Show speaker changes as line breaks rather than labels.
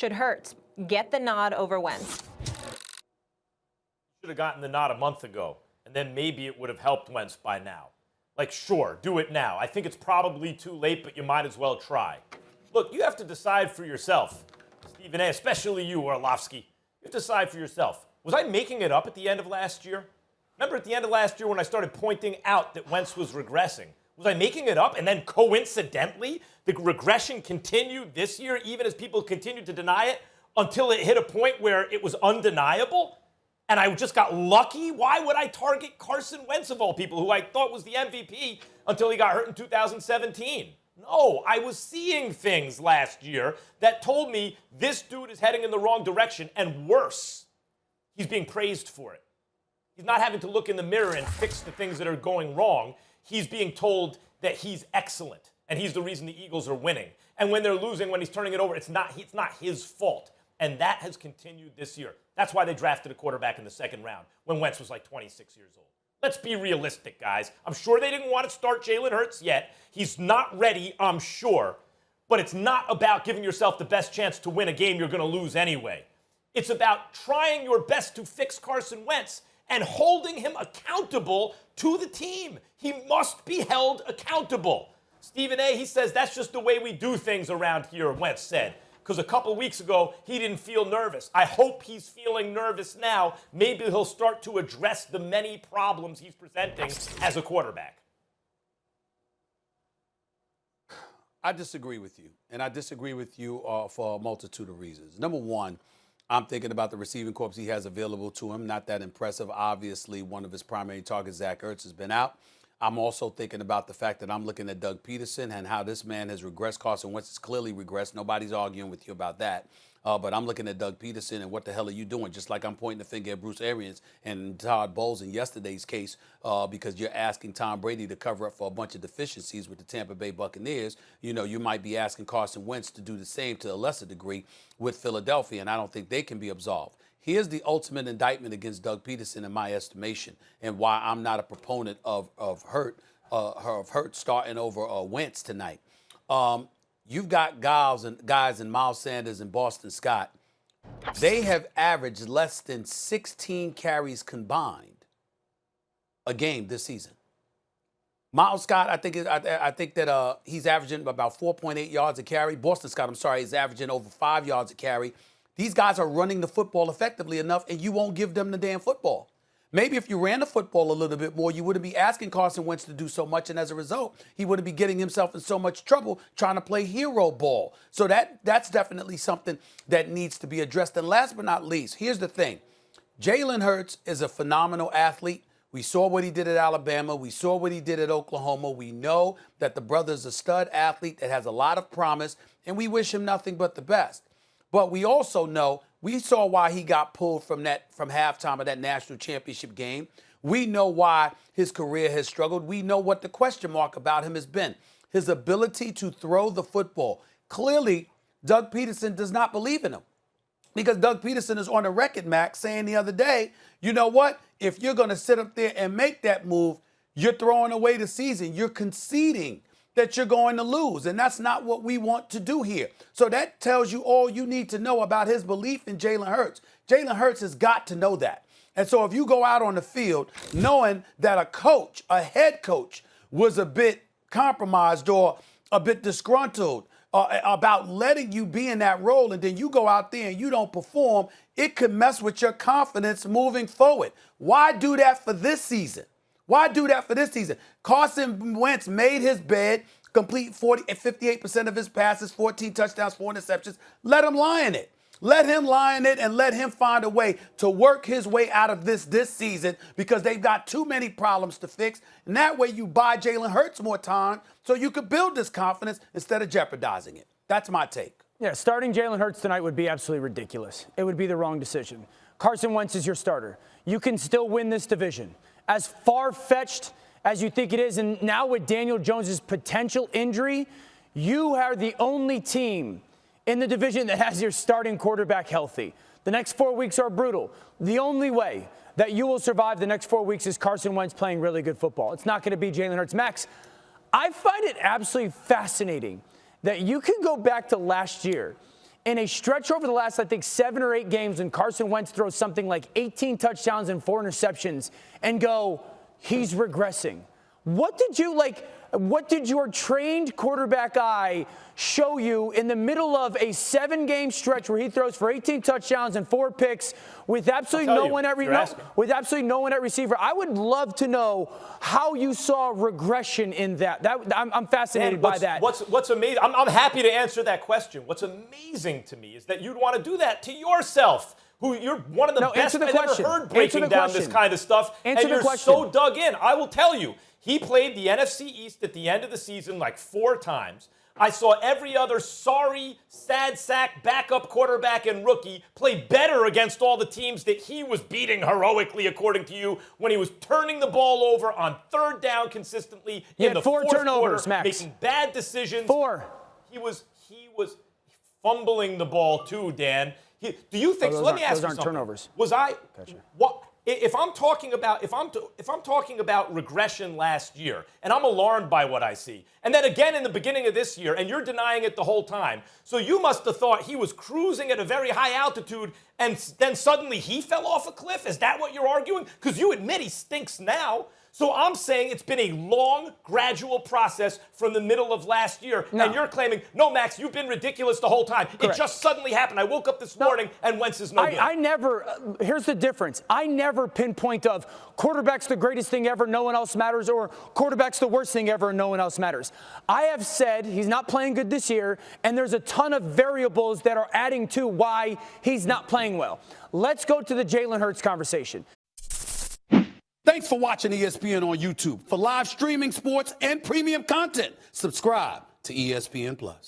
Should Hurts get the nod over Wentz?
Should have gotten the nod a month ago, and then maybe it would have helped Wentz by now. Like, sure, do it now. I think it's probably too late, but you might as well try. Look, you have to decide for yourself, Stephen A., especially you, Orlovsky. You have to decide for yourself. Was I making it up at the end of last year? Remember at the end of last year when I started pointing out that Wentz was regressing? Was I making it up? And then coincidentally, the regression continued this year, even as people continued to deny it, until it hit a point where it was undeniable? And I just got lucky? Why would I target Carson Wentz, of all people, who I thought was the MVP until he got hurt in 2017? No, I was seeing things last year that told me this dude is heading in the wrong direction, and worse, he's being praised for it. He's not having to look in the mirror and fix the things that are going wrong. He's being told that he's excellent, and he's the reason the Eagles are winning. And when they're losing, when he's turning it over, it's not his fault. And that has continued this year. That's why they drafted a quarterback in the second round when Wentz was like 26 years old. Let's be realistic, guys. I'm sure they didn't want to start Jalen Hurts yet. He's not ready, I'm sure. But it's not about giving yourself the best chance to win a game you're going to lose anyway. It's about trying your best to fix Carson Wentz and holding him accountable to the team. He must be held accountable. Stephen A., he says that's just the way we do things around here, Wentz said. Because a couple weeks ago, he didn't feel nervous. I hope he's feeling nervous now. Maybe he'll start to address the many problems he's presenting as a quarterback.
I disagree with you, and I disagree with you for a multitude of reasons. Number one, I'm thinking about the receiving corps he has available to him. Not that impressive. Obviously, one of his primary targets, Zach Ertz, has been out. I'm also thinking about the fact that I'm looking at Doug Pederson and how this man has regressed. Carson Wentz has clearly regressed. Nobody's arguing with you about that. But I'm looking at Doug Pederson and what the hell are you doing? Just like I'm pointing the finger at Bruce Arians and Todd Bowles in yesterday's case because you're asking Tom Brady to cover up for a bunch of deficiencies with the Tampa Bay Buccaneers. You know, you might be asking Carson Wentz to do the same to a lesser degree with Philadelphia, and I don't think they can be absolved. Here's the ultimate indictment against Doug Pederson in my estimation, and why I'm not a proponent of Hurt starting over Wentz tonight. You've got guys in Miles Sanders and Boston Scott. They have averaged less than 16 carries combined a game this season. Miles Scott, I think that he's averaging about 4.8 yards a carry. Boston Scott, I'm sorry, is averaging over 5 yards a carry. These guys are running the football effectively enough, and you won't give them the damn football. Maybe if you ran the football a little bit more, you wouldn't be asking Carson Wentz to do so much, and as a result, he wouldn't be getting himself in so much trouble trying to play hero ball. So that's definitely something that needs to be addressed. And last but not least, here's the thing. Jalen Hurts is a phenomenal athlete. We saw what he did at Alabama. We saw what he did at Oklahoma. We know that the brother's a stud athlete that has a lot of promise, and we wish him nothing but the best. But we also know, we saw why he got pulled from halftime of that national championship game. We know why his career has struggled. We know what the question mark about him has been. His ability to throw the football. Clearly, Doug Pederson does not believe in him. Because Doug Pederson is on the record, Max, saying the other day, you know what? If you're going to sit up there and make that move, you're throwing away the season. You're conceding that you're going to lose, and that's not what we want to do here. So that tells you all you need to know about his belief in Jalen Hurts. Jalen Hurts has got to know that. And so if you go out on the field knowing that a head coach, was a bit compromised or a bit disgruntled about letting you be in that role, and then you go out there and you don't perform, it could mess with your confidence moving forward. Why do that for this season? Why do that for this season? Carson Wentz made his bed, complete 58% of his passes, 14 touchdowns, 4 interceptions. Let him lie in it. Let him lie in it and let him find a way to work his way out of this season, because they've got too many problems to fix. And that way you buy Jalen Hurts more time so you could build this confidence instead of jeopardizing it. That's my take.
Yeah, starting Jalen Hurts tonight would be absolutely ridiculous. It would be the wrong decision. Carson Wentz is your starter. You can still win this division. As far-fetched as you think it is, and now with Daniel Jones' potential injury, you are the only team in the division that has your starting quarterback healthy. The next 4 weeks are brutal. The only way that you will survive the next 4 weeks is Carson Wentz playing really good football. It's not going to be Jalen Hurts. Max, I find it absolutely fascinating that you can go back to last year in a stretch over the last, I think, 7 or 8 games when Carson Wentz throws something like 18 touchdowns and 4 interceptions and go, he's regressing? What did your trained quarterback eye show you in the middle of a 7-game stretch where he throws for 18 touchdowns and 4 picks with absolutely no one at receiver? I would love to know how you saw regression in that. I'm fascinated by that.
What's amazing? I'm happy to answer that question. What's amazing to me is that you'd want to do that to yourself, who you're one of the best I've ever heard breaking down this kind of stuff, and you're so dug in. I will tell you, he played the NFC East at the end of the season like 4 times. I saw every other sorry, sad sack backup quarterback and rookie play better against all the teams that he was beating heroically, according to you, when he was turning the ball over on 3rd down consistently in the 4th
turnovers,
quarter,
Max.
making bad decisions.
4.
He was fumbling the ball too, Dan. Do you think? So let me ask you something.
Those aren't turnovers.
Was I?
Gotcha.
What? If I'm talking about regression last year, and I'm alarmed by what I see, and then again in the beginning of this year, and you're denying it the whole time, so you must have thought he was cruising at a very high altitude, and then suddenly he fell off a cliff? Is that what you're arguing? Because you admit he stinks now. So I'm saying it's been a long, gradual process from the middle of last year. No. And you're claiming, no, Max, you've been ridiculous the whole time. Correct. It just suddenly happened. I woke up this morning and Wentz is no good.
I never, here's the difference. I never pinpoint of quarterback's the greatest thing ever, no one else matters, or quarterback's the worst thing ever, and no one else matters. I have said he's not playing good this year, and there's a ton of variables that are adding to why he's not playing well. Let's go to the Jalen Hurts conversation.
Thanks for watching ESPN on YouTube. For live streaming, sports, and premium content, subscribe to ESPN+.